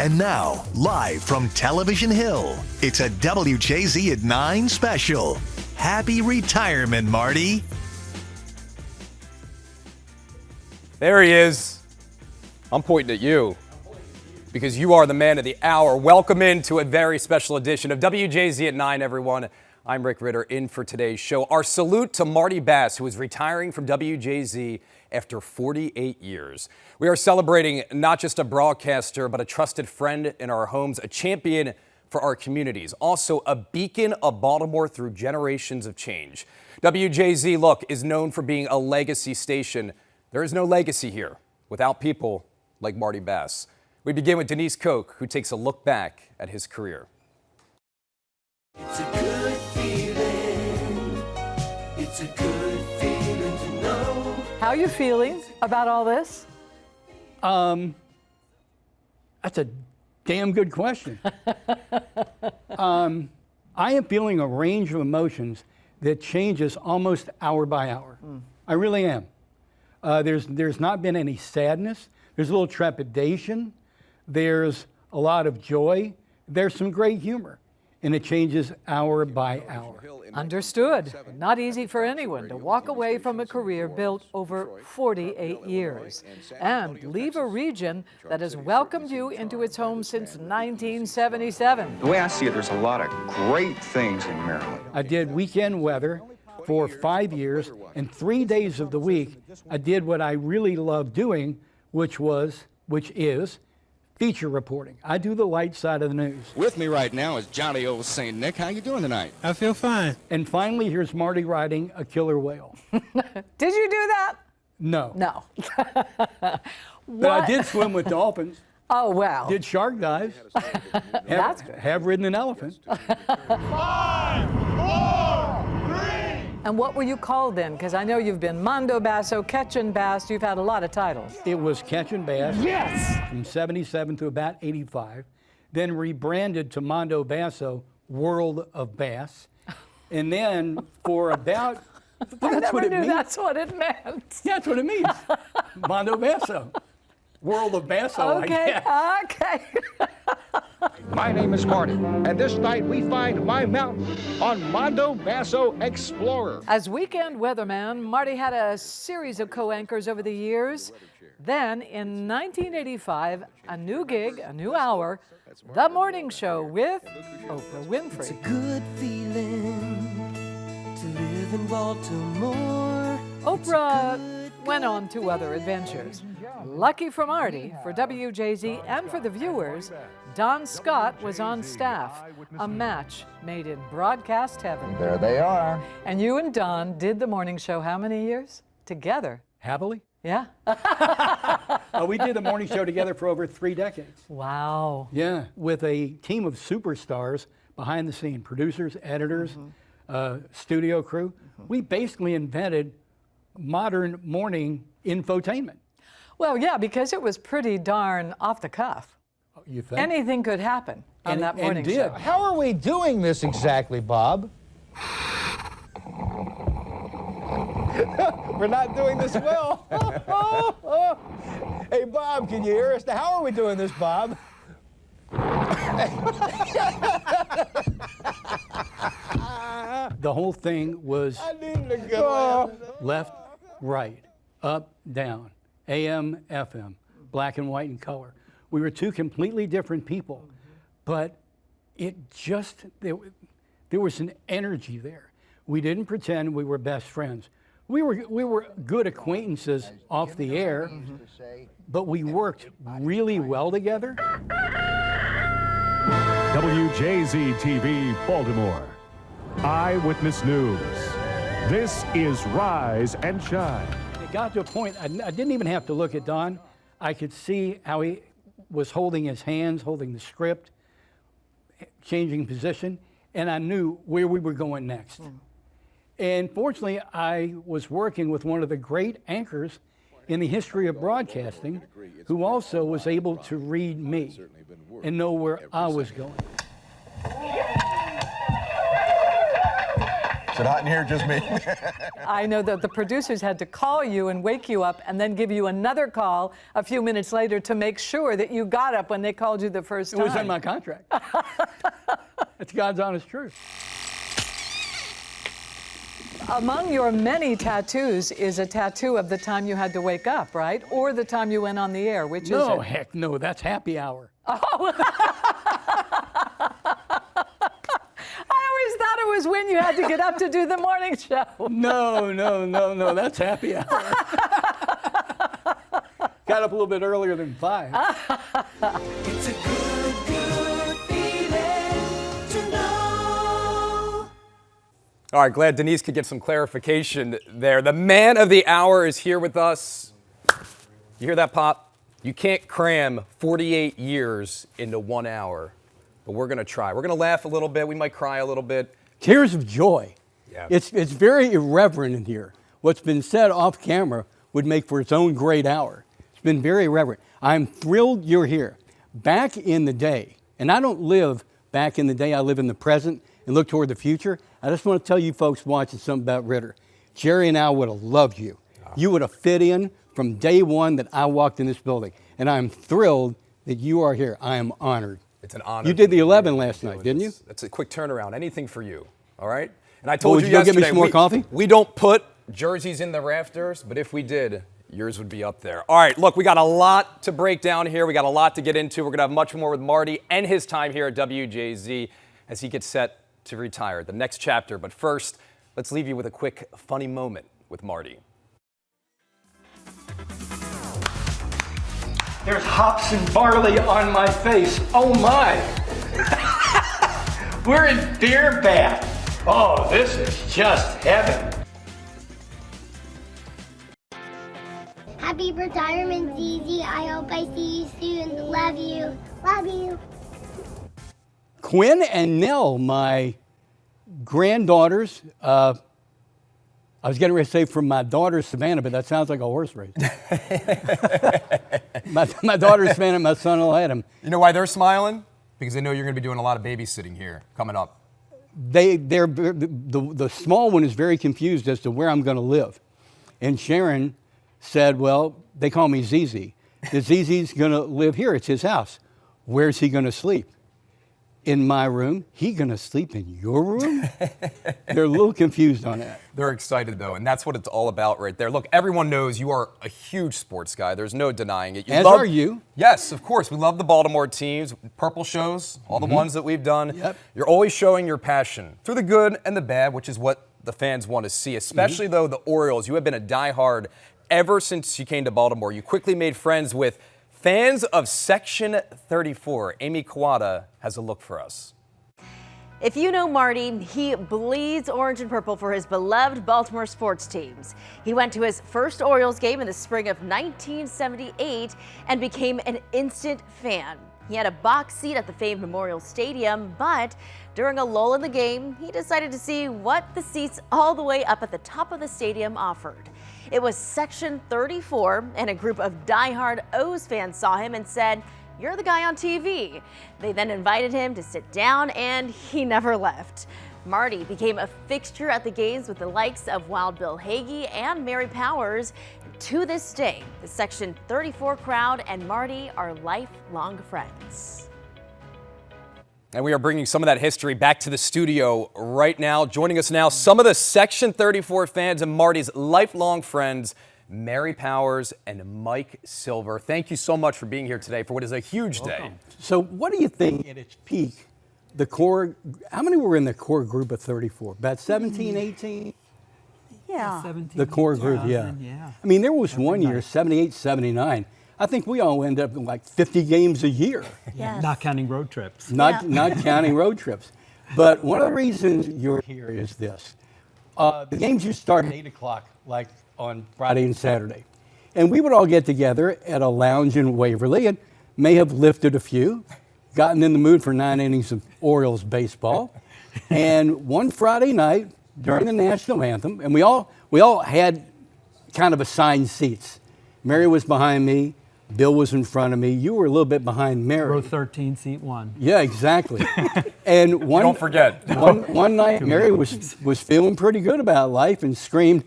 And now, live from Television Hill, it's a WJZ at 9 special. Happy retirement, Marty. There he is. I'm pointing at you because you are the man of the hour. Welcome into a very special edition of WJZ at 9, everyone. I'm Rick Ritter in for today's show. Our salute to Marty Bass, who is retiring from WJZ after 48 years. We are celebrating not just a broadcaster, but a trusted friend in our homes, a champion for our communities, also a beacon of Baltimore through generations of change. WJZ, look, is known for being a legacy station. There is no legacy here without people like Marty Bass. We begin with Denise Koch, who takes a look back at his career. It's a good feeling. It's a good feeling to know. How are you feeling about all this? That's a damn good question. I am feeling a range of emotions that changes almost hour by hour. I really am. There's not been any sadness. There's a little trepidation. There's a lot of joy. There's some great humor. And it changes hour by hour. Understood. Not easy for anyone to walk away from a career built over 48 years and leave a region that has welcomed you into its home since 1977. The way I see it, there's a lot of great things in Maryland. I did weekend weather for 5 years, and 3 days of the week, I did what I really love doing, which is feature reporting. I do the light side of the news. With me right now is Johnny Old St. Nick. How you doing tonight? I feel fine. And finally, here's Marty riding a killer whale. Did you do that? No. No. But I did swim with dolphins. Oh, wow. Did shark dives. That's good. Have ridden an elephant. 5, 4, 3. And what were you called then? Because I know you've been Mondo Basso, Catchin' Bass. You've had a lot of titles. It was Catchin' Bass. Yes. From 77 to about 85. Then rebranded to Mondo Basso, World of Bass. And then for about... I that's never what it knew means. that's what it meant. Yeah, that's what it means. Mondo Basso. World of Basso, I guess. Okay. My name is Marty, and this night we find my mountain on Mondo Basso Explorer. As weekend weatherman, Marty had a series of co-anchors over the years. Then, in 1985, a new gig, a new hour, The Morning Show with Oprah Winfrey. It's a good feeling to live in Baltimore. Oprah went on to other adventures. Lucky for Marty, for WJZ, and for the viewers, Don Scott was on staff, a match made in broadcast heaven. There they are. And you and Don did The Morning Show how many years? Together? Happily? Yeah. We did the morning show together for over 3 decades. Wow. Yeah, with a team of superstars behind the scene, producers, editors, studio crew. We basically invented modern morning infotainment. Well, yeah, because it was pretty darn off the cuff. You think? Anything could happen on that morning show. How are we doing this exactly, Bob? We're not doing this well. Hey, Bob, can you hear us? Now, how are we doing this, Bob? The whole thing was left, right, up, down, AM, FM, black and white and color. We were two completely different people, but it just, there was an energy there. We didn't pretend we were best friends. We were good acquaintances off the air, but we worked really well together. WJZ TV, Baltimore. Eyewitness News. This is Rise and Shine. It got to a point, I didn't even have to look at Don. I could see how he was holding his hands, holding the script, changing position, and I knew where we were going next. And fortunately, I was working with one of the great anchors in the history of broadcasting, who also was able to read me and know where I was going. Is it hot in here, just me? I know that the producers had to call you and wake you up and then give you another call a few minutes later to make sure that you got up when they called you the first time. It was in my contract. It's God's honest truth. Among your many tattoos is a tattoo of the time you had to wake up, right? Or the time you went on the air, which is it? No, heck no, that's happy hour. Oh. I always thought it was when you had to get up to do the morning show. No, that's happy hour. Got up a little bit earlier than 5. It's a good feeling to know. All right, glad Denise could get some clarification there. The man of the hour is here with us. You hear that, Pop? You can't cram 48 years into 1 hour, but we're going to try. We're going to laugh a little bit. We might cry a little bit. Tears of joy. Yeah. It's very irreverent in here. What's been said off camera would make for its own great hour. It's been very irreverent. I'm thrilled you're here. Back in the day, and I don't live back in the day, I live in the present and look toward the future. I just want to tell you folks watching something about Ritter. Jerry and I would have loved you. You would have fit in from day one that I walked in this building. And I'm thrilled that you are here. I am honored. It's an honor. You did the 11 last night, didn't you? That's a quick turnaround. Anything for you, all right? And I told would you you go yesterday, get me some more coffee? We don't put jerseys in the rafters, but if we did, yours would be up there. All right, look, we got a lot to break down here. We got a lot to get into. We're going to have much more with Marty and his time here at WJZ as he gets set to retire, the next chapter. But first, let's leave you with a quick funny moment with Marty. There's hops and barley on my face. Oh my! We're in beer bath. Oh, this is just heaven. Happy retirement, ZZ. I hope I see you soon. Love you. Love you. Quinn and Nell, my granddaughters, I was getting ready to say from my daughter Savannah, but that sounds like a horse race. my daughter Savannah, my son-in-law Adam. You know why they're smiling? Because they know you're going to be doing a lot of babysitting here coming up. The small one is very confused as to where I'm going to live. And Sharon said, well, they call me ZZ. The ZZ's going to live here. It's his house. Where's he going to sleep? In my room. He going to sleep in your room? They're a little confused on that. They're excited, though, and that's what it's all about right there. Look, everyone knows you are a huge sports guy. There's no denying it. As are you. Yes, of course. We love the Baltimore teams, Purple shows, all the ones that we've done. Yep. You're always showing your passion through the good and the bad, which is what the fans want to see, especially, though, the Orioles. You have been a diehard ever since you came to Baltimore. You quickly made friends with fans of Section 34. Amy Kawada has a look for us. If you know Marty, he bleeds orange and purple for his beloved Baltimore sports teams. He went to his first Orioles game in the spring of 1978 and became an instant fan. He had a box seat at the famed Memorial Stadium, but during a lull in the game, he decided to see what the seats all the way up at the top of the stadium offered. It was Section 34, and a group of diehard O's fans saw him and said, "You're the guy on TV." They then invited him to sit down, and he never left. Marty became a fixture at the games with the likes of Wild Bill Hagee and Mary Powers. To this day, the Section 34 crowd and Marty are lifelong friends. And we are bringing some of that history back to the studio right now. Joining us now, some of the Section 34 fans and Marty's lifelong friends, Mary Powers and Mike Silver. Thank you so much for being here today for what is a huge day. So what do you think at its peak, the core, how many were in the core group of 34? About 17, 18? Yeah. The core group, yeah. I mean, there was one year, 78, 79. I think we all end up in like 50 games a year. Yes. Not counting road trips. Not counting road trips. But one of the reasons you're here is this. The games used to start at 8 o'clock, like on Friday and Saturday. And we would all get together at a lounge in Waverly and may have lifted a few, gotten in the mood for 9 innings of Orioles baseball. And one Friday night during the national anthem, and we all had kind of assigned seats. Mary was behind me, Bill was in front of me. You were a little bit behind Mary. Row 13, seat 1. Yeah, exactly. And Don't forget. One night, Mary was feeling pretty good about life and screamed,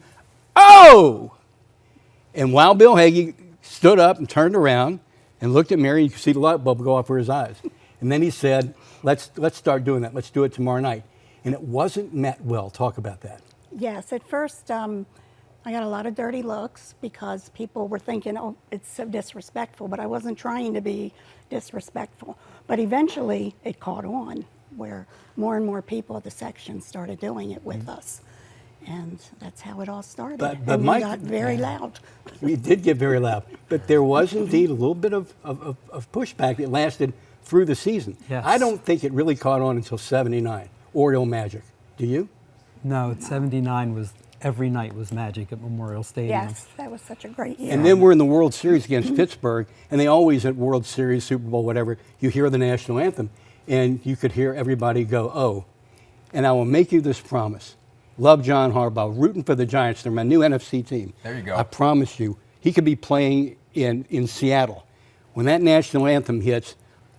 "Oh!" And while Bill Hagee stood up and turned around and looked at Mary, you could see the light bulb go off her eyes. And then he said, let's start doing that. Let's do it tomorrow night. And it wasn't met well. Talk about that. Yes, at first I got a lot of dirty looks because people were thinking, oh, it's so disrespectful, but I wasn't trying to be disrespectful. But eventually it caught on where more and more people at the section started doing it with us. And that's how it all started. But and Mike, we got very loud. We did get very loud. But there was indeed a little bit of pushback that lasted through the season. Yes. I don't think it really caught on until 79, Oriole Magic. Do you? No, 79 was, every night was magic at Memorial Stadium. Yes, that was such a great year. And then we're in the World Series against Pittsburgh, and they always at World Series, Super Bowl, whatever, you hear the national anthem, and you could hear everybody go, oh. And I will make you this promise. Love John Harbaugh, rooting for the Giants. They're my new NFC team. There you go. I promise you, he could be playing in Seattle. When that national anthem hits,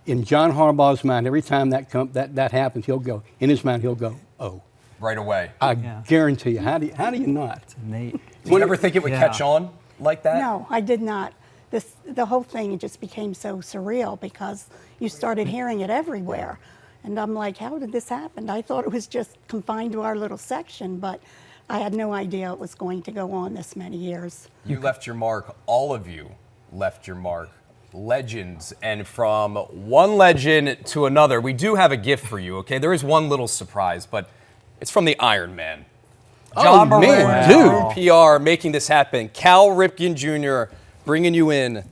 in John Harbaugh's mind, every time that happens, he'll go, in his mind, he'll go, oh. Right away. I guarantee you. How do you not? It's innate. Did you ever think it would catch on like that? No, I did not. The whole thing just became so surreal because you started hearing it everywhere. And I'm like, how did this happen? I thought it was just confined to our little section, but I had no idea it was going to go on this many years. You left your mark. All of you left your mark. Legends. And from one legend to another, we do have a gift for you, okay? There is one little surprise, but it's from the Iron Man. John Maroon, PR, making this happen. Cal Ripken Jr. bringing you in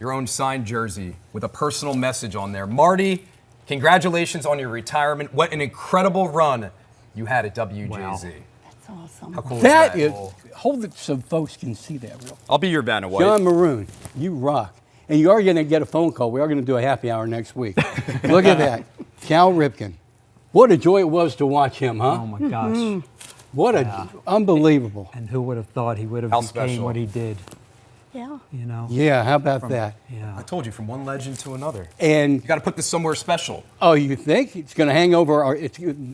your own signed jersey with a personal message on there. Marty, congratulations on your retirement. What an incredible run you had at WJZ. Wow. That's awesome. How cool That is is, hold it so folks can see that real. I'll be your Vanna White. John Maroon, you rock. And you are going to get a phone call. We are going to do a happy hour next week. Look at that. Cal Ripken. What a joy it was to watch him, huh? Oh, my gosh. What unbelievable. And who would have thought he would have became what he did? Yeah. You know? Yeah, how about that? Yeah. I told you, from one legend to another. And you got to put this somewhere special. Oh, you think? It's going to hang over our,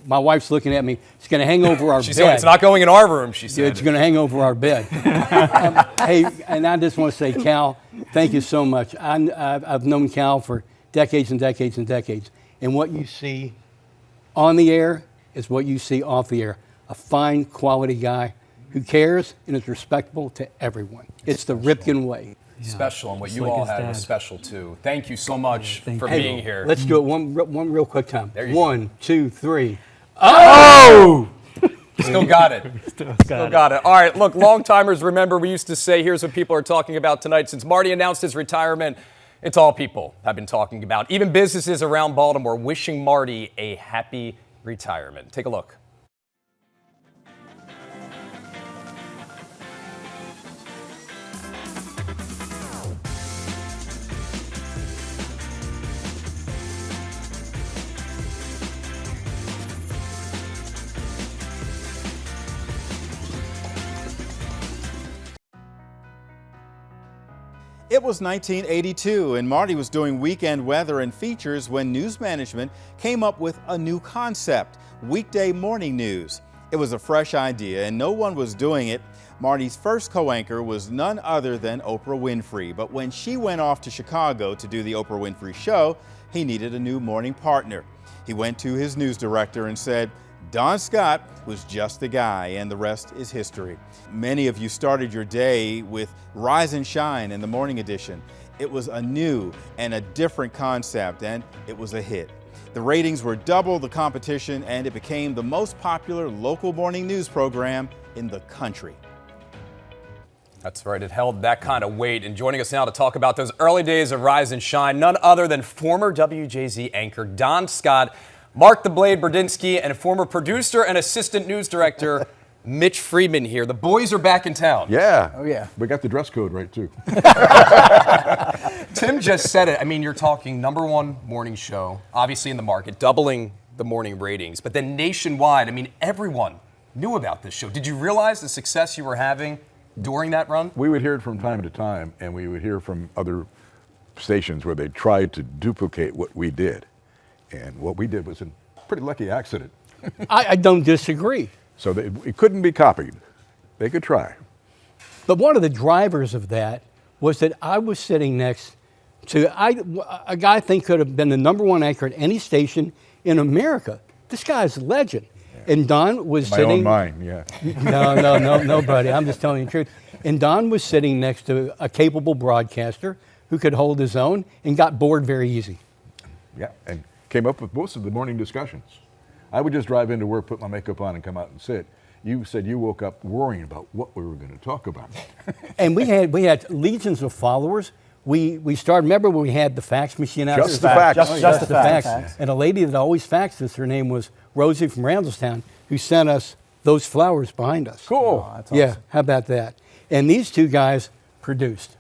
my wife's looking at me. It's going to hang over our She bed. said, it's not going in our room, she said. It's going to hang over our bed. Hey, and I just want to say, Cal, thank you so much. I've known Cal for decades and decades and decades. And what you see on the air is what you see off the air. A fine, quality guy who cares and is respectful to everyone. It's the Ripken way. Yeah. Special, and what you all had was special too. Thank you so much for being here. Let's do it one real quick time. There you 1, 2, 3. Oh! Still got it. Still got it. All right, look, long timers remember we used to say, here's what people are talking about tonight. Since Marty announced his retirement, it's all people have been talking about. Even businesses around Baltimore wishing Marty a happy retirement. Take a look. It was 1982, and Marty was doing weekend weather and features when news management came up with a new concept, weekday morning news. It was a fresh idea, and no one was doing it. Marty's first co-anchor was none other than Oprah Winfrey, but when she went off to Chicago to do the Oprah Winfrey Show, he needed a new morning partner. He went to his news director and said, Don Scott was just the guy, and the rest is history. Many of you started your day with Rise and Shine in the morning edition. It was a new and a different concept, and it was a hit. The ratings were double the competition, and it became the most popular local morning news program in the country. That's right, it held that kind of weight. And joining us now to talk about those early days of Rise and Shine, none other than former WJZ anchor Don Scott, Mark the Blade Burdinsky, and former producer and assistant news director Mitch Friedman here. The boys are back in town. Yeah. Oh, yeah. We got the dress code right, too. Tim just said it. I mean, you're talking #1 morning show, obviously in the market, doubling the morning ratings, but then nationwide, I mean, everyone knew about this show. Did you realize the success you were having during that run? We would hear it from time to time, and we would hear from other stations where they tried to duplicate what we did. And what we did was a pretty lucky accident. I don't disagree. So it couldn't be copied. They could try. But one of the drivers of that was that I was sitting next to a guy I think could have been the #1 anchor at any station in America. This guy's a legend. Yeah. And Don was my sitting. Own mind, yeah. No, buddy. I'm just telling you the truth. And Don was sitting next to a capable broadcaster who could hold his own and got bored very easy. Yeah, and came up with most of the morning discussions. I would just drive into work, put my makeup on, and come out and sit. You said you woke up worrying about what we were going to talk about. And we had legions of followers. We started, remember when we had the fax machine out Just there? the fax. Just the fax. And a lady that always faxed us, her name was Rosie from Randallstown, who sent us those flowers behind us. Cool. Oh, awesome. Yeah, how about that? And these two guys produced.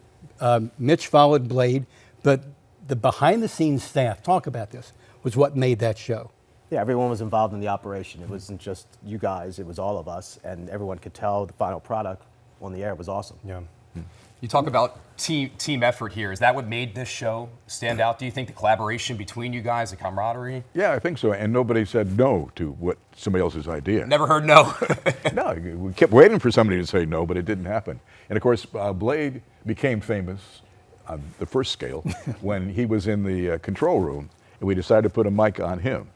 Mitch followed Blade, but the behind-the-scenes staff, talk about this, was what made that show. Yeah, everyone was involved in the operation. It wasn't just you guys, it was all of us, and everyone could tell the final product on the air was awesome. Yeah. You talk about team effort here. Is that what made this show stand out? Do you think the collaboration between you guys, the camaraderie? Yeah, I think so. And nobody said no to what somebody else's idea. Never heard no. No, we kept waiting for somebody to say no, but it didn't happen. And of course, Blade became famous on the first scale when he was in the control room, and we decided to put a mic on him.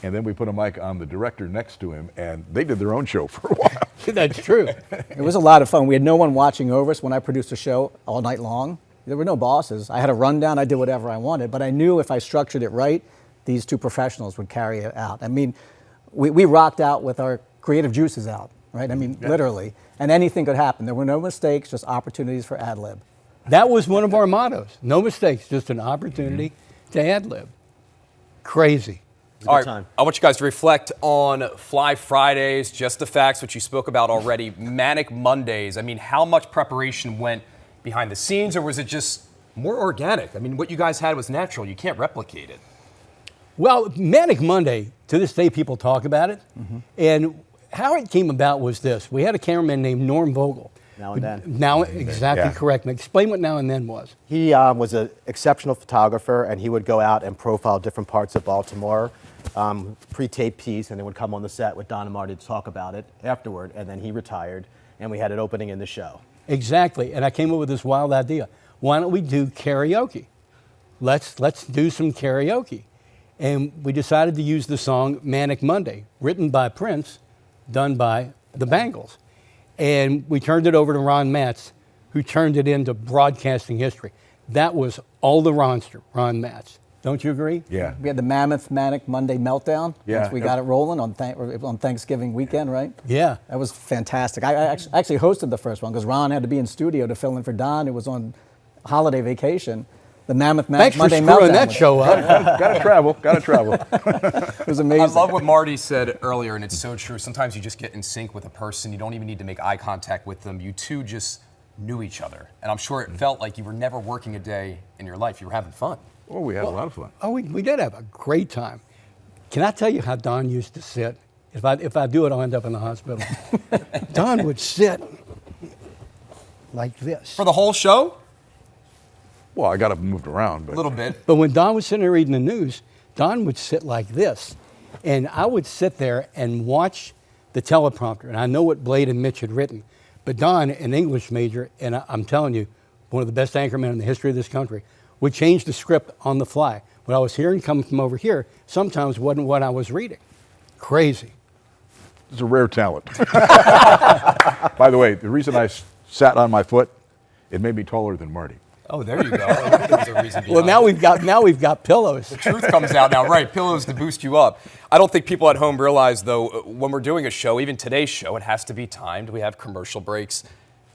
And then we put a mic on the director next to him, and they did their own show for a while. That's true. It was a lot of fun. We had no one watching over us when I produced a show all night long. There were no bosses. I had a rundown. I did whatever I wanted. But I knew if I structured it right, these two professionals would carry it out. I mean, we rocked out with our creative juices out, right? I mean, literally. And anything could happen. There were no mistakes, just opportunities for ad lib. That was one of our mottos. No mistakes, just an opportunity to ad lib. Crazy. All right, I want you guys to reflect on Fly Fridays, Just the Facts, which you spoke about already, Manic Mondays. I mean, how much preparation went behind the scenes, or was it just more organic? I mean, what you guys had was natural. You can't replicate it. Well, Manic Monday, to this day, people talk about it. Mm-hmm. And how it came about was this. We had a cameraman named Norm Vogel. Now and Then. Now, exactly correct. Now, explain what Now and Then was. He was an exceptional photographer, and he would go out and profile different parts of Baltimore, pre-tape piece, and then would come on the set with Don and Marty to talk about it afterward, and then he retired, and we had an opening in the show. Exactly, and I came up with this wild idea. Why don't we do karaoke? Let's do some karaoke. And we decided to use the song Manic Monday, written by Prince, done by the Bangles. And we turned it over to Ron Matz, who turned it into broadcasting history. That was all the Ronster, Ron Matz. Don't you agree? Yeah. We had the Mammoth Manic Monday Meltdown. Yeah. Once we got it rolling on Thanksgiving weekend, right? Yeah. That was fantastic. I actually hosted the first one because Ron had to be in studio to fill in for Don. It was on holiday vacation. The Mammoth Manic Monday Meltdown. Thanks for screwing that show up. Gotta travel. It was amazing. I love what Marty said earlier, and it's so true. Sometimes you just get in sync with a person. You don't even need to make eye contact with them. You two just knew each other. And I'm sure it felt like you were never working a day in your life. You were having fun. Oh, we had a lot of fun. Oh, we did have a great time. Can I tell you how Don used to sit? If I do it, I'll end up in the hospital. Don would sit like this. For the whole show? Well, I got up and moved around. But. A little bit. But when Don was sitting there reading the news, Don would sit like this. And I would sit there and watch the teleprompter. And I know what Blade and Mitch had written. But Don, an English major, and I'm telling you, one of the best anchormen in the history of this country, would change the script on the fly. What I was hearing coming from over here sometimes wasn't what I was reading. Crazy. It's a rare talent. By the way, the reason I sat on my foot, it made me taller than Marty. Oh, there you go. There's a reason well, now we've got pillows. The truth comes out now, right? Pillows to boost you up. I don't think people at home realize, though, when we're doing a show, even today's show, it has to be timed. We have commercial breaks.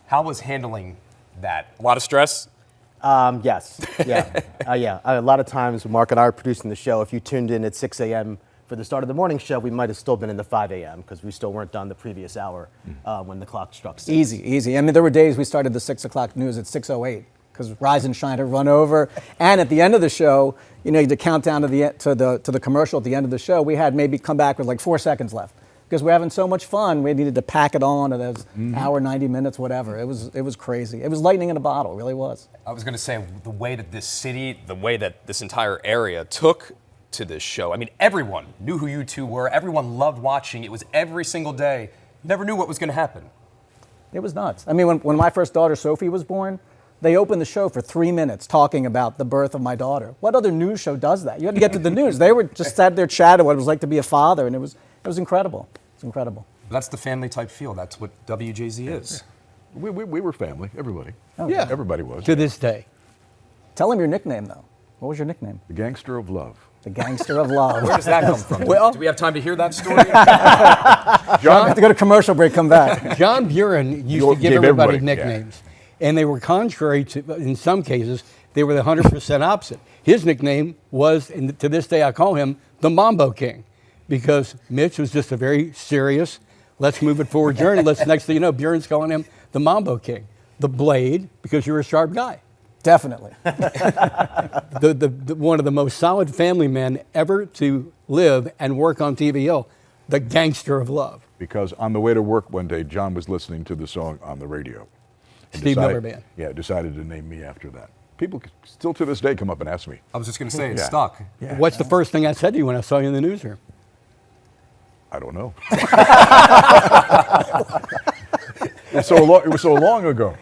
How was handling that? A lot of stress? Yes. Yeah. Yeah. A lot of times, Mark and I are producing the show. If you tuned in at 6 a.m. for the start of the morning show, we might have still been in the 5 a.m. because we still weren't done the previous hour when the clock struck 6. Easy. I mean, there were days we started the 6 o'clock news at 6:08 because Rise and Shine had run over. And at the end of the show, you know, to count down to the commercial at the end of the show, we had maybe come back with like 4 seconds left because we're having so much fun. We needed to pack it on to those hour, 90 minutes, whatever. It was crazy. It was lightning in a bottle, it really was. I was going to say, the way that this city, the way that this entire area took to this show. I mean, everyone knew who you two were. Everyone loved watching. It was every single day. You never knew what was going to happen. It was nuts. I mean, when my first daughter, Sophie, was born, they opened the show for 3 minutes talking about the birth of my daughter. What other news show does that? You had to get to the news. They were just sat there chatting what it was like to be a father, and it was incredible. It's incredible. That's the family type feel. That's what WJZ is. We were family, everybody. Oh, Yeah. Everybody was. To this day. Tell him your nickname, though. What was your nickname? The Gangster of Love. The Gangster of Love. Where does that come from? Well, do we have time to hear that story? John, have to go to commercial break, come back. John Buren used to give everybody nicknames. And they were contrary to, in some cases, they were the 100% opposite. His nickname was, and to this day I call him, the Mambo King, because Mitch was just a very serious, let's move it forward journalist. Next thing you know, Buren's calling him the Mambo King. The Blade, because you're a sharp guy. Definitely. One of the most solid family men ever to live and work on TVO, the Gangster of Love. Because on the way to work one day, John was listening to the song on the radio. Steve Miller Band. Yeah, decided to name me after that. People still to this day come up and ask me. I was just going to say, it's stuck. Yeah. What's the first thing I said to you when I saw you in the newsroom? I don't know. It was so long ago.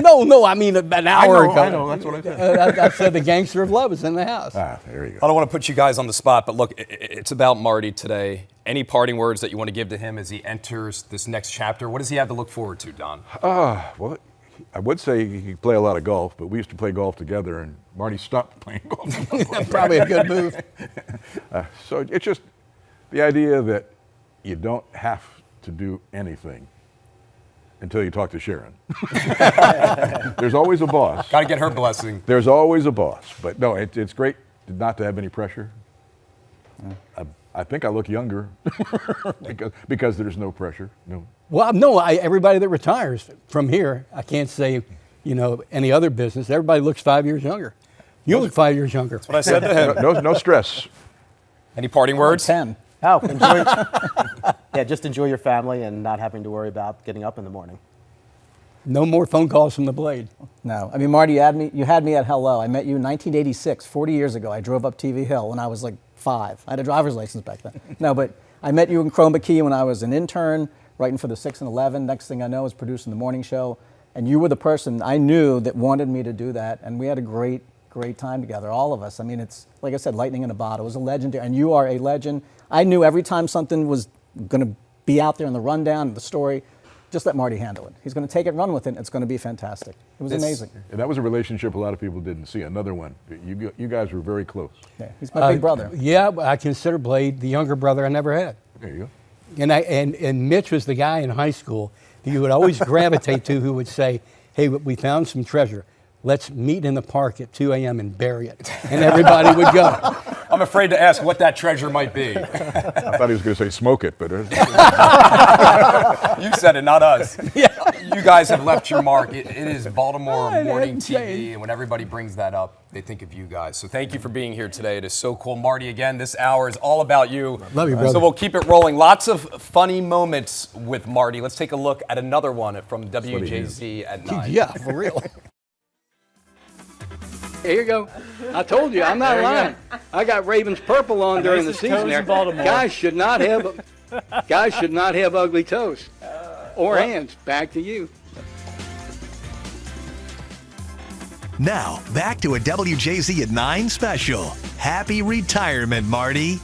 No, I mean an hour ago. I know, that's what I said. I said the Gangster of Love is in the house. There you go. I don't want to put you guys on the spot, but look, it's about Marty today. Any parting words that you want to give to him as he enters this next chapter? What does he have to look forward to, Don? Well, I would say he could play a lot of golf, but we used to play golf together, and Marty stopped playing golf. Probably a good move. So it's just the idea that you don't have to do anything until you talk to Sharon. There's always a boss. Got to get her blessing. There's always a boss. But no, it's great not to have any pressure. I think I look younger because there's no pressure. No. Well, no, everybody that retires from here, I can't say, any other business. Everybody looks 5 years younger. You look 5 years younger. That's what I said to him. No stress. Any parting words? 10. Oh, enjoy. Yeah, just enjoy your family and not having to worry about getting up in the morning. No more phone calls from the Blade. No. I mean, Marty, you had me at Hello. I met you in 1986, 40 years ago. I drove up TV Hill when I was like 5. I had a driver's license back then. No, but I met you in Chroma Key when I was an intern, writing for the 6 and 11. Next thing I know, I was producing the morning show. And you were the person I knew that wanted me to do that. And we had a great time together, all of us. I mean, it's, like I said, lightning in a bottle. It was a legendary, and you are a legend. I knew every time something was going to be out there in the rundown, the story, just let Marty handle it. He's going to take it, run with it, and it's going to be fantastic. It was amazing. And that was a relationship a lot of people didn't see. Another one. You guys were very close. Yeah, he's my big brother. Yeah, I consider Blade the younger brother I never had. There you go. And Mitch was the guy in high school that you would always gravitate to, who would say, hey, we found some treasure. Let's meet in the park at 2 a.m. and bury it. And everybody would go. I'm afraid to ask what that treasure might be. I thought he was going to say smoke it, but... You said it, not us. Yeah. You guys have left your mark. It is Baltimore morning TV, and when everybody brings that up, they think of you guys. So thank you for being here today. It is so cool. Marty, again, this hour is all about you. Love you, brother. So we'll keep it rolling. Lots of funny moments with Marty. Let's take a look at another one from WJZ at 9. Yeah, for real. Here you go. I told you, I'm not lying. I got Ravens purple on during the season there. Guys should not have ugly toes or hands. Back to you. Now, back to a WJZ at 9 special. Happy retirement, Marty.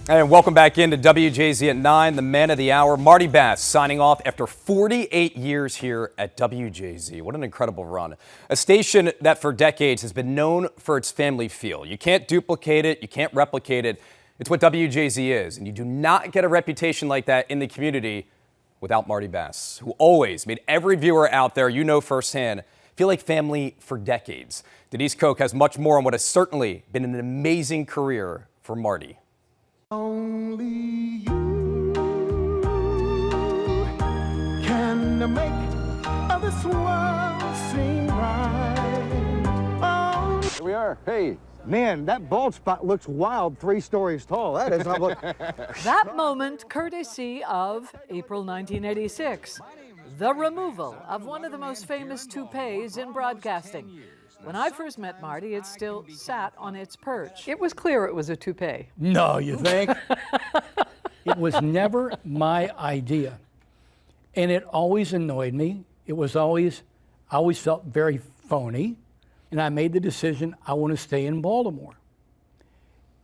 And welcome back into WJZ at 9, the man of the hour, Marty Bass, signing off after 48 years here at WJZ. What an incredible run. A station that for decades has been known for its family feel. You can't duplicate it, you can't replicate it. It's what WJZ is, and you do not get a reputation like that in the community without Marty Bass, who always made every viewer out there, you know firsthand, feel like family for decades. Denise Koch has much more on what has certainly been an amazing career for Marty. Only you can make this world seem right. Oh. Here we are. Hey, Man, that bald spot looks wild 3 stories tall. That is unbelievable. That moment courtesy of April 1986, the removal of one of the most famous toupees in broadcasting. When I first met Marty, it still sat on its perch. It was clear it was a toupee. No, you think? It was never my idea. And it always annoyed me. It was always, I always felt very phony. And I made the decision, I want to stay in Baltimore.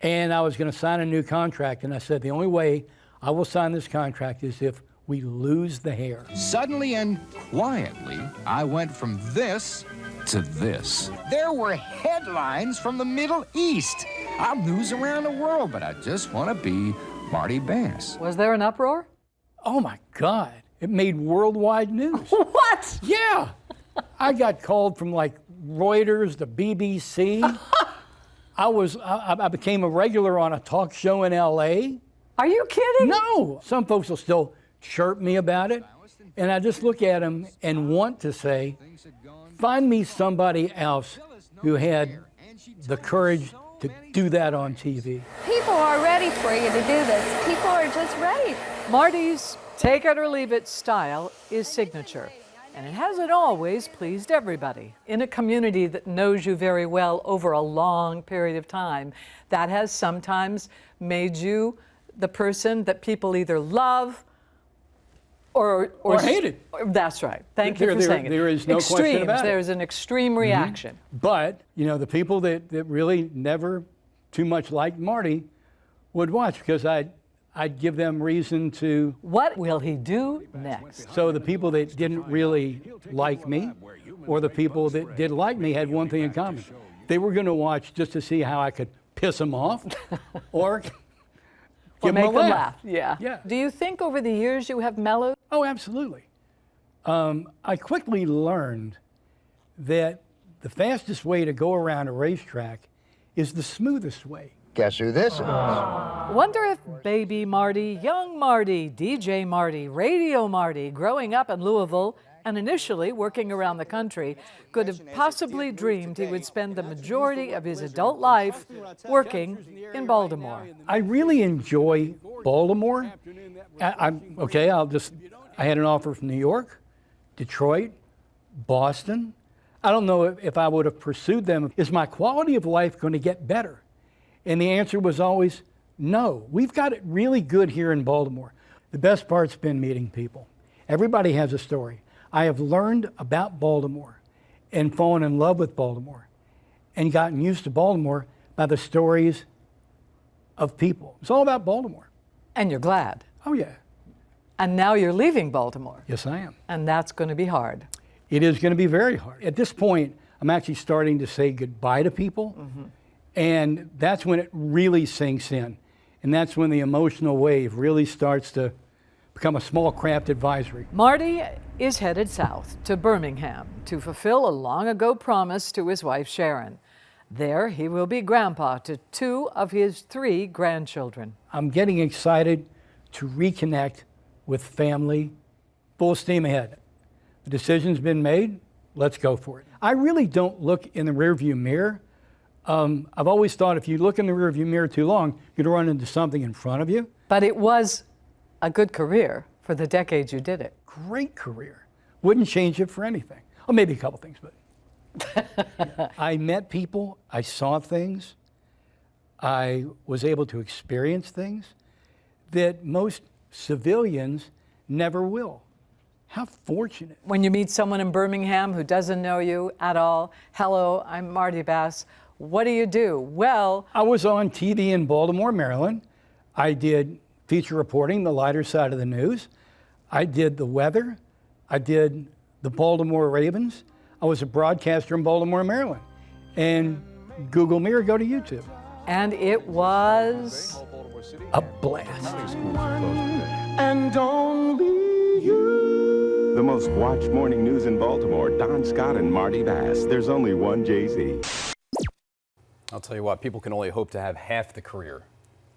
And I was going to sign a new contract. And I said, the only way I will sign this contract is if we lose the hair. Suddenly and quietly, I went from this to this. There were headlines from the Middle East. I'll news around the world, but I just want to be Marty Bass. Was there an uproar? Oh my God, it made worldwide news. What? Yeah, I got called from like Reuters, the BBC. I became a regular on a talk show in LA. Are you kidding? No, some folks will still chirp me about it. And I just look at them and want to say, find me somebody else who had the courage to do that on TV. People are ready for you to do this. People are just ready. Marty's take it or leave it style is signature, and it hasn't always pleased everybody. In a community that knows you very well over a long period of time, that has sometimes made you the person that people either love or hate it. That's right. Thank you for saying it. There is no question about it. There's an extreme reaction. But, you know, the people that really never too much liked Marty would watch because I'd give them reason to... What will he do next? So the people that didn't really like me or the people that did like me had one thing in common. They were going to watch just to see how I could piss them off or... Or make them laugh. Yeah. Do you think over the years you have mellowed? Oh, absolutely. I quickly learned that the fastest way to go around a racetrack is the smoothest way. Guess who this is? Wonder if baby Marty, young Marty, DJ Marty, radio Marty, growing up in Louisville and initially working around the country, could have possibly dreamed he would spend the majority of his adult life working in Baltimore. I really enjoy Baltimore. I had an offer from New York, Detroit, Boston. I don't know if I would have pursued them. Is my quality of life going to get better? And the answer was always no. We've got it really good here in Baltimore. The best part's been meeting people. Everybody has a story. I have learned about Baltimore and fallen in love with Baltimore and gotten used to Baltimore by the stories of people. It's all about Baltimore. And you're glad. Oh, yeah. And now you're leaving Baltimore. Yes, I am. And that's going to be hard. It is going to be very hard. At this point, I'm actually starting to say goodbye to people. Mm-hmm. And that's when it really sinks in. And that's when the emotional wave really starts to become a small craft advisory. Marty is headed south to Birmingham to fulfill a long ago promise to his wife Sharon. There he will be grandpa to 2 of his 3 grandchildren. I'm getting excited to reconnect with family, full steam ahead. The decision's been made, let's go for it. I really don't look in the rearview mirror. I've always thought if you look in the rearview mirror too long, you're gonna run into something in front of you. But it was a good career for the decades you did it. Great career. Wouldn't change it for anything. Or maybe a couple things, but. I met people, I saw things, I was able to experience things that most civilians never will. How fortunate. When you meet someone in Birmingham who doesn't know you at all, hello, I'm Marty Bass. What do you do? Well, I was on TV in Baltimore, Maryland. I did feature reporting, the lighter side of the news. I did the weather. I did the Baltimore Ravens. I was a broadcaster in Baltimore, Maryland. And Google me or go to YouTube. And it was a blast. And only you. The most watched morning news in Baltimore, Don Scott and Marty Bass. There's only one Jay-Z. I'll tell you what, people can only hope to have half the career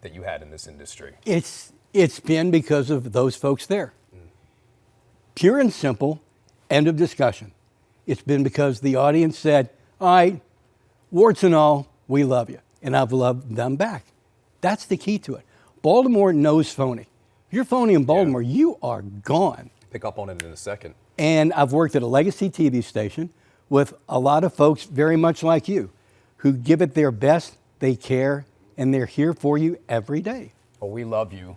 that you had in this industry. It's been because of those folks there. Pure and simple, end of discussion. It's been because the audience said, all right, warts and all, we love you. And I've loved them back. That's the key to it. Baltimore knows phony. If you're phony in Baltimore, you are gone. Pick up on it in a second. And I've worked at a legacy TV station with a lot of folks very much like you who give it their best, they care, and they're here for you every day. Well, we love you.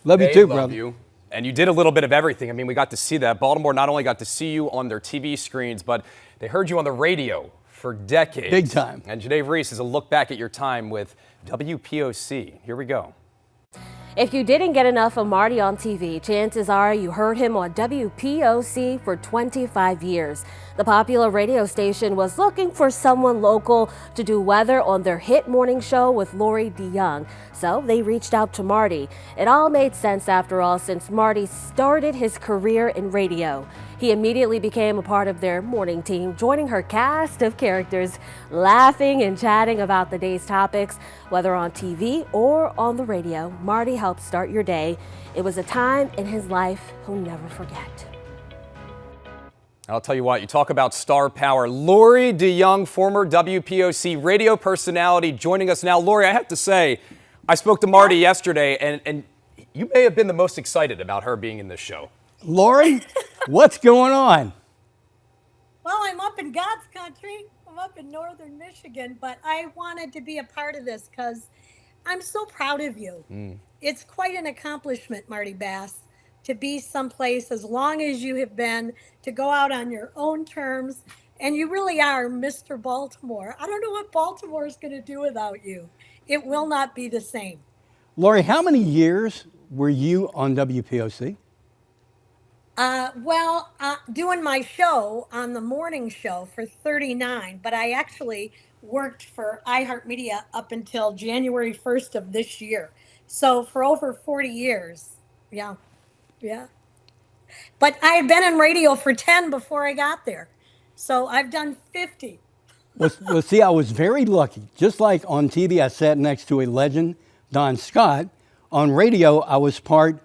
Love you They too, love brother. you. And you did a little bit of everything. I mean, we got to see that. Baltimore not only got to see you on their TV screens, but they heard you on the radio for decades. Big time. And Janae Reese is a look back at your time with WPOC. Here we go. If you didn't get enough of Marty on TV, chances are you heard him on WPOC for 25 years. The popular radio station was looking for someone local to do weather on their hit morning show with Lori DeYoung, so they reached out to Marty. It all made sense after all, since Marty started his career in radio. He immediately became a part of their morning team, joining her cast of characters, laughing and chatting about the day's topics, whether on TV or on the radio. Marty helped start your day. It was a time in his life he'll never forget. I'll tell you what, you talk about star power. Lori DeYoung, former WPOC radio personality, joining us now. Lori, I have to say, I spoke to Marty yesterday, and you may have been the most excited about her being in this show. Lori, what's going on? Well, I'm up in God's country. I'm up in northern Michigan, but I wanted to be a part of this because I'm so proud of you. It's quite an accomplishment, Marty Bass, to be someplace as long as you have been, to go out on your own terms, and you really are Mr. Baltimore. I don't know what Baltimore is going to do without you. It will not be the same. Lori, how many years were you on WPOC? Doing my show on the morning show for 39, but I actually worked for iHeartMedia up until January 1st of this year. So for over 40 years. Yeah. But I had been in radio for 10 before I got there. So I've done 50. Well, see, I was very lucky. Just like on TV, I sat next to a legend, Don Scott. On radio, I was part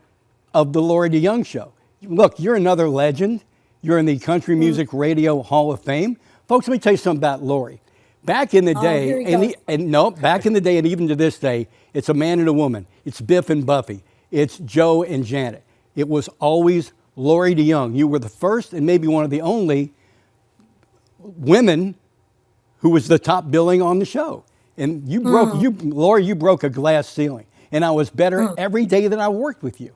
of the Lori DeYoung show. Look, you're another legend. You're in the Country Music Radio Hall of Fame. Folks, let me tell you something about Lori. Back in the day, back in the day and even to this day, it's a man and a woman. It's Biff and Buffy. It's Joe and Janet. It was always Lori DeYoung. You were the first and maybe one of the only women who was the top billing on the show. And you broke, Lori, you broke a glass ceiling. And I was better every day that I worked with you.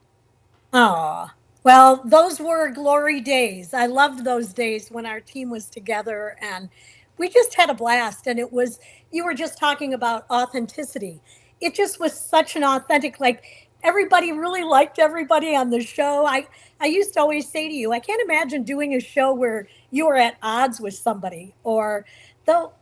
Aw. Well, those were glory days. I loved those days when our team was together and we just had a blast. And it was, you were just talking about authenticity. It just was such an authentic, like everybody really liked everybody on the show. I used to always say to you, I can't imagine doing a show where you were at odds with somebody, or though,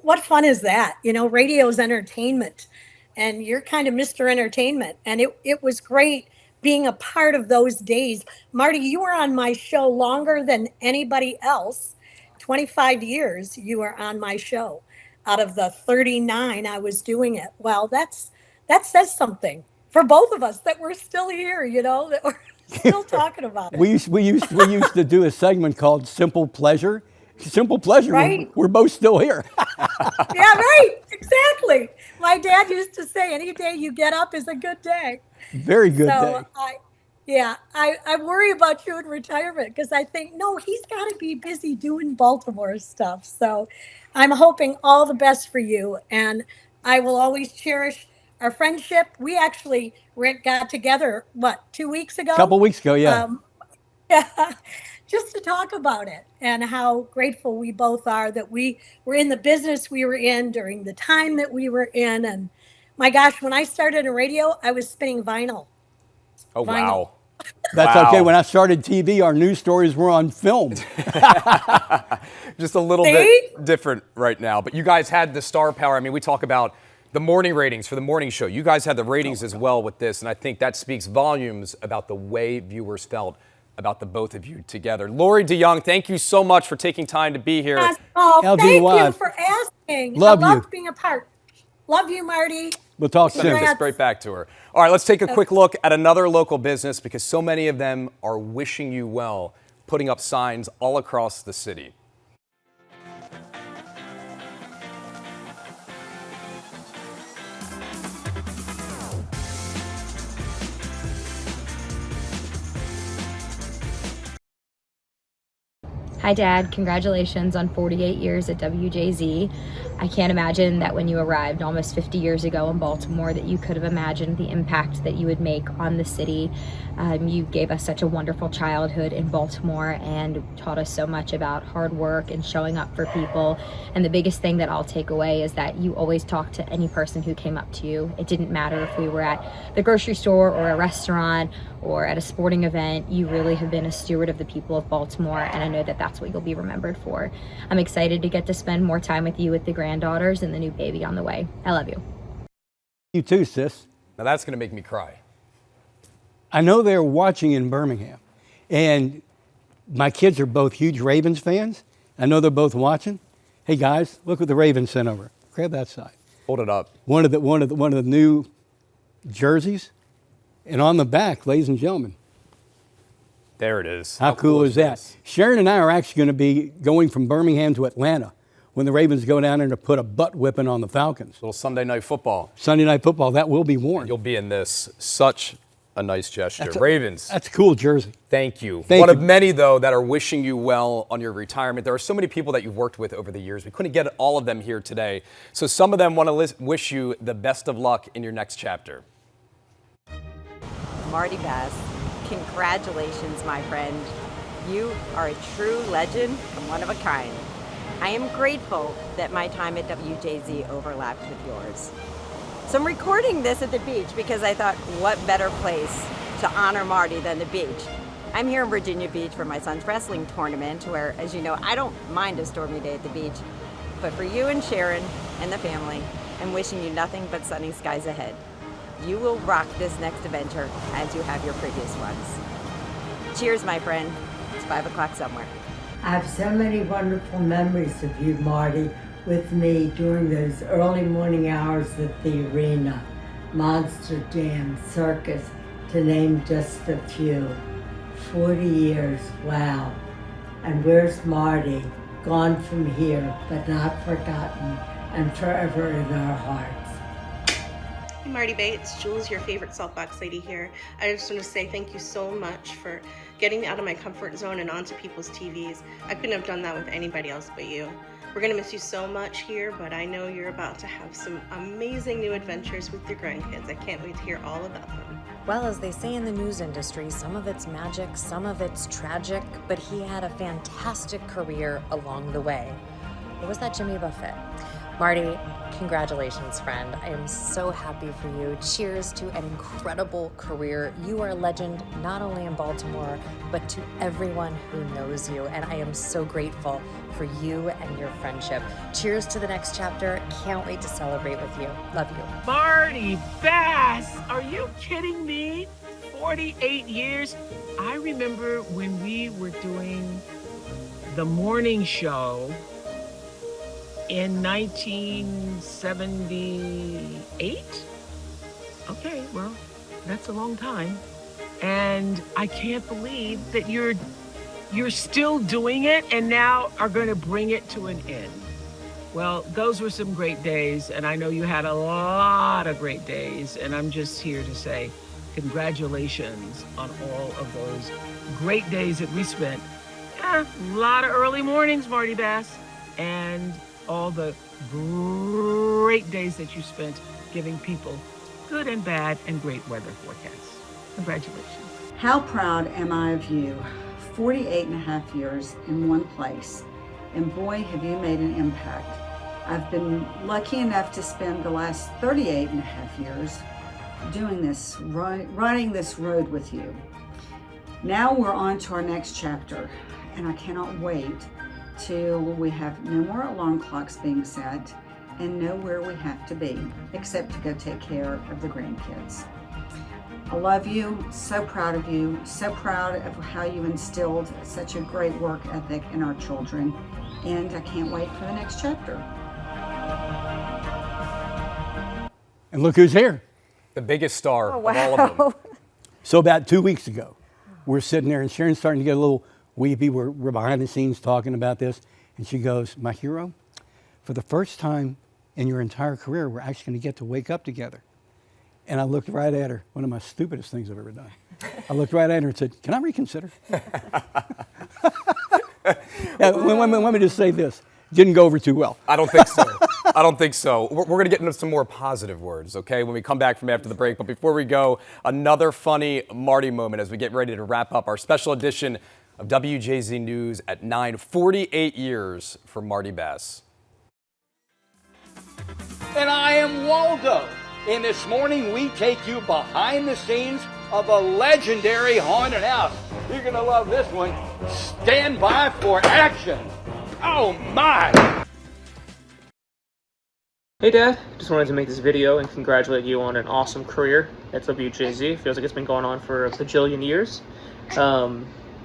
what fun is that? You know, radio is entertainment and you're kind of Mr. Entertainment. And it was great being a part of those days. Marty, you were on my show longer than anybody else. 25 years you were on my show out of the 39 I was doing it. Well, that says something for both of us that we're still here, you know, that we're still talking about it. We used to do a segment called Simple Pleasure. Simple Pleasure, right. We're both still here. Yeah, right, exactly. My dad used to say, any day you get up is a good day. Very good day. I worry about you in retirement because I think, no, he's got to be busy doing Baltimore stuff. So I'm hoping all the best for you. And I will always cherish our friendship. We actually got together, 2 weeks ago? A couple weeks ago, yeah. Just to talk about it and how grateful we both are that we were in the business we were in during the time that we were in. And my gosh, when I started in radio, I was spinning vinyl. Oh, Vinyl. wow. That's okay. When I started TV, our news stories were on film. Just a little bit different right now. But you guys had the star power. I mean, we talk about the morning ratings for the morning show. You guys had the ratings as well with this. And I think that speaks volumes about the way viewers felt about the both of you together. Lori DeYoung, thank you so much for taking time to be here. Oh, thank you for asking. Love you. I loved being a part. Love you, Marty. We'll talk soon. Send this right back to her. All right, let's take a quick look at another local business because so many of them are wishing you well, putting up signs all across the city. Hi, Dad. Congratulations on 48 years at WJZ. I can't imagine that when you arrived almost 50 years ago in Baltimore that you could have imagined the impact that you would make on the city. You gave us such a wonderful childhood in Baltimore and taught us so much about hard work and showing up for people. And the biggest thing that I'll take away is that you always talked to any person who came up to you. It didn't matter if we were at the grocery store or a restaurant or at a sporting event. You really have been a steward of the people of Baltimore, and I know that that's what you'll be remembered for. I'm excited to get to spend more time with you with the granddaughters and the new baby on the way. I love you. You too, sis. Now that's going to make me cry. I know they're watching in Birmingham, and my kids are both huge Ravens fans. I know they're both watching. Hey guys, look what the Ravens sent over. Grab that side. Hold it up. One of the new jerseys, and on the back, ladies and gentlemen. There it is. How cool is that? this? Sharon and I are actually going to be going from Birmingham to Atlanta when the Ravens go down there to put a butt whipping on the Falcons. Little Sunday night football. Sunday night football, that will be worn. You'll be in this. Such a nice gesture. Ravens. That's a cool jersey. Thank you. Thank One you. of many, though, that are wishing you well on your retirement. There are so many people that you've worked with over the years. We couldn't get all of them here today. So some of them want to wish you the best of luck in your next chapter. Marty Bass, congratulations, my friend. You are a true legend and one of a kind. I am grateful that my time at WJZ overlapped with yours. So I'm recording this at the beach because I thought, what better place to honor Marty than the beach? I'm here in Virginia Beach for my son's wrestling tournament where, as you know, I don't mind a stormy day at the beach. But for you and Sharon and the family, I'm wishing you nothing but sunny skies ahead. You will rock this next adventure as you have your previous ones. Cheers, my friend. It's 5 o'clock somewhere. I have so many wonderful memories of you, Marty, with me during those early morning hours at the arena, Monster Jam, Circus, to name just a few. 40 years, wow. And where's Marty? Gone from here, but not forgotten, and forever in our hearts. I'm Marty Bates. Jules, your favorite Saltbox lady here. I just want to say thank you so much for getting me out of my comfort zone and onto people's TVs. I couldn't have done that with anybody else but you. We're going to miss you so much here, but I know you're about to have some amazing new adventures with your grandkids. I can't wait to hear all about them. Well, as they say in the news industry, some of it's magic, some of it's tragic, but he had a fantastic career along the way. Or was that Jimmy Buffett? Marty, congratulations, friend. I am so happy for you. Cheers to an incredible career. You are a legend, not only in Baltimore, but to everyone who knows you. And I am so grateful for you and your friendship. Cheers to the next chapter. Can't wait to celebrate with you. Love you. Marty Bass, are you kidding me? 48 years? I remember when we were doing the morning show in 1978? Okay, well, that's a long time. And I can't believe that you're still doing it and now are going to bring it to an end. Well, those were some great days, and I know you had a lot of great days, and I'm just here to say congratulations on all of those great days that we spent. A lot of early mornings, Marty Bass, and all the great days that you spent giving people good and bad and great weather forecasts. Congratulations. How proud am I of you? 48 and a half years in one place, and boy, have you made an impact. I've been lucky enough to spend the last 38 and a half years doing this, riding this road with you. Now we're on to our next chapter, and I cannot wait till we have no more alarm clocks being set and know where we have to be, except to go take care of the grandkids. I love you, so proud of you, so proud of how you instilled such a great work ethic in our children, and I can't wait for the next chapter. And look who's here. The biggest star Oh, of all of them. So about 2 weeks ago, we're sitting there and Sharon's starting to get a little weepy. We're behind the scenes talking about this. And she goes, my hero, for the first time in your entire career, we're actually going to get to wake up together. And I looked right at her, one of my stupidest things I've ever done. I looked right at her and said, can I reconsider? Let me just say this. Didn't go over too well. I don't think so. I don't think so. We're going to get into some more positive words, okay, when we come back from after the break. But before we go, another funny Marty moment as we get ready to wrap up our special edition of WJZ News at 9, 48 years for Marty Bass. And I am Waldo. And this morning we take you behind the scenes of a legendary haunted house. You're going to love this one. Stand by for action. Oh my! Hey Dad, just wanted to make this video and congratulate you on an awesome career at WJZ. Feels like it's been going on for a bajillion years.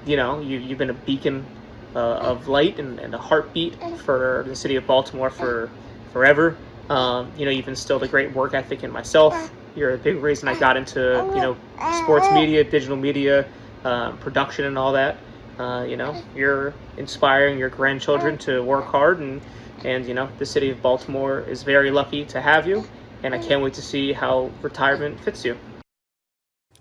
You know, you've been a beacon of light and a heartbeat for the city of Baltimore for forever. You know, you've instilled a great work ethic in myself. You're a big reason I got into, you know, sports media, digital media, production and all that. You know, you're inspiring your grandchildren to work hard and you know, the city of Baltimore is very lucky to have you, and I can't wait to see how retirement fits you.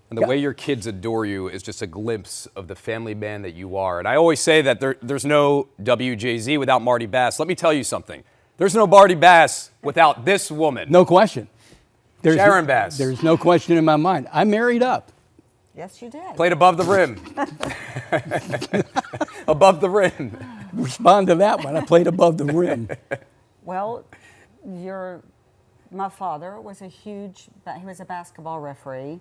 And the way your kids adore you is just a glimpse of the family man that you are. And I always say that there's no WJZ without Marty Bass. Let me tell you something. There's no Marty Bass without this woman. No question. Sharon Bass. There's no question in my mind. I married up. Yes, you did. Played above the rim. Above the rim. Respond to that one. I played above the rim. Well, my father was he was a basketball referee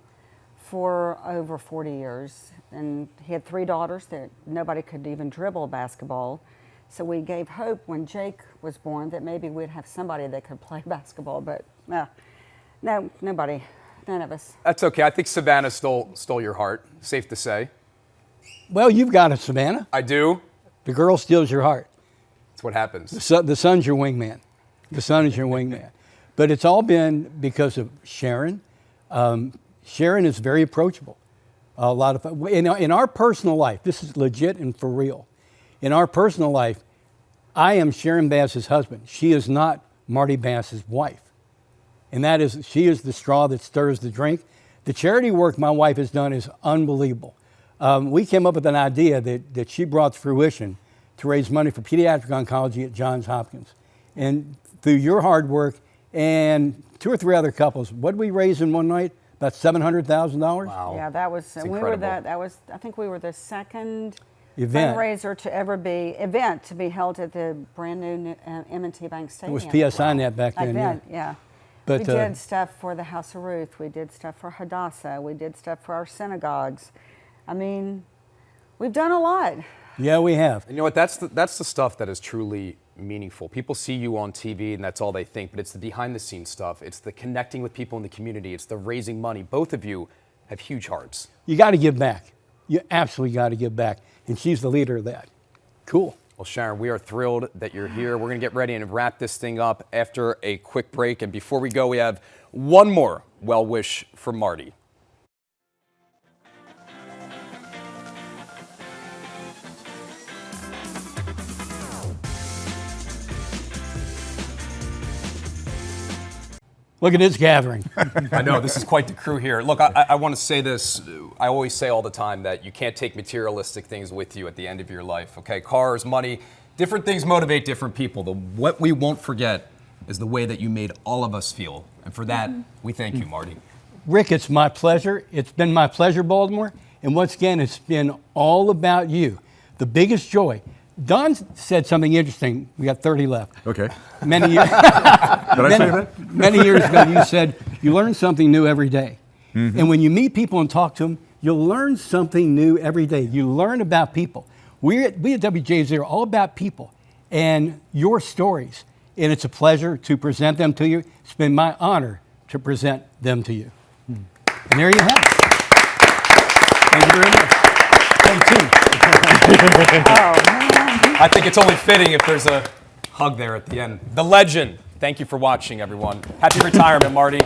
for over 40 years, and he had 3 daughters that nobody could even dribble basketball. So we gave hope when Jake was born that maybe we'd have somebody that could play basketball, but no, nobody, none of us. That's okay. I think Savannah stole your heart, safe to say. Well, you've got it, Savannah. I do. The girl steals your heart. That's what happens. The son's your wingman. The son is your wingman. But it's all been because of Sharon. Sharon is very approachable. A lot of fun. In our personal life, this is legit and for real. In our personal life, I am Sharon Bass's husband. She is not Marty Bass's wife. And that is, she is the straw that stirs the drink. The charity work my wife has done is unbelievable. We came up with an idea that she brought to fruition to raise money for pediatric oncology at Johns Hopkins. And through your hard work and 2 or 3 other couples, what did we raise in one night? About $700,000? Wow. Yeah, that was, That's we incredible. I think we were the second event fundraiser to be held at the brand new M&T Bank Stadium. It was PSI Net back then. Yeah. But, we did stuff for the House of Ruth. We did stuff for Hadassah. We did stuff for our synagogues. I mean, we've done a lot. Yeah, we have. And you know what? That's the stuff that is truly meaningful. People see you on TV and that's all they think, but it's the behind-the-scenes stuff. It's the connecting with people in the community. It's the raising money. Both of you have huge hearts. You got to give back. You absolutely got to give back. And she's the leader of that. Cool. Well, Sharon, we are thrilled that you're here. We're going to get ready and wrap this thing up after a quick break. And before we go, we have one more well wish for Marty. Look at this gathering. I know, this is quite the crew here. Look, I want to say this. I always say all the time that you can't take materialistic things with you at the end of your life, okay? Cars, money, different things motivate different people. What we won't forget is the way that you made all of us feel. And for that, we thank you, Marty. Rick, it's my pleasure. It's been my pleasure, Baltimore. And once again, it's been all about you. The biggest joy. Don said something interesting. We got 30 left. Okay. Many years. Did I say that? Many years ago, you said you learn something new every day. Mm-hmm. And when you meet people and talk to them, you'll learn something new every day. You learn about people. We at WJZ are all about people and your stories. And it's a pleasure to present them to you. It's been my honor to present them to you. And there you have it. Thank you very much. Thank you. Oh, man. I think it's only fitting if there's a hug there at the end. The legend. Thank you for watching, everyone. Happy retirement, Marty.